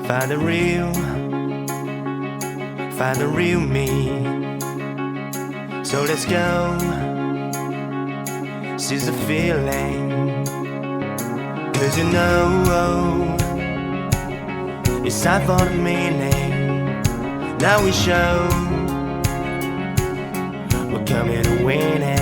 Find the real me. So let's go, seize the feeling. 'Cause you know it's time for the meaning. Now we show we're coming to win it.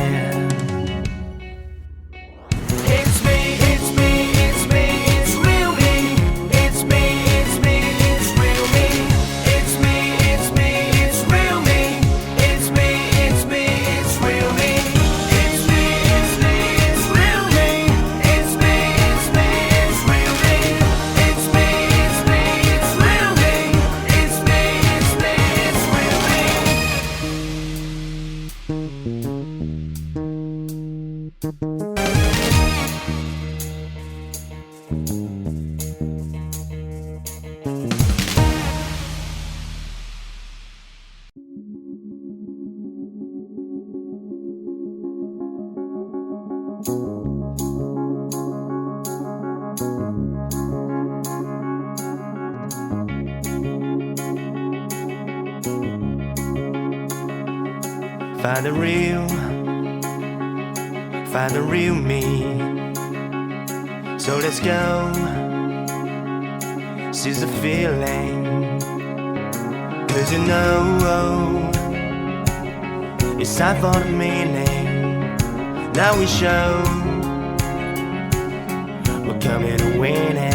Find the real me. So let's go, seize the feeling. 'Cause you know it's time for the meaning. Now we show we're coming to win it.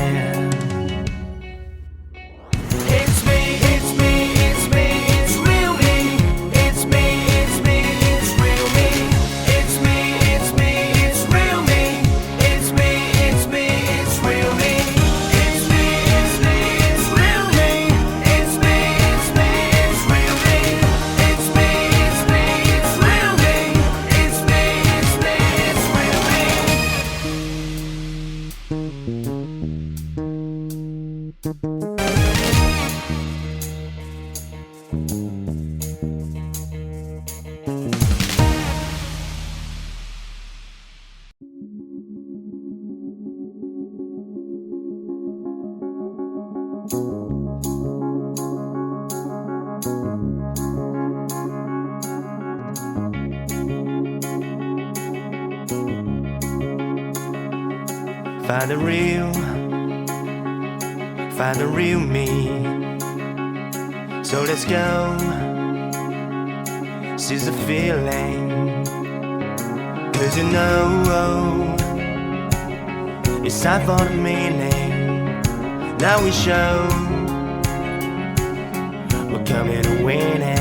Find the real me. So let's go, seize the feeling. 'Cause you know it's time for the meaning. Now we show we're coming to win it.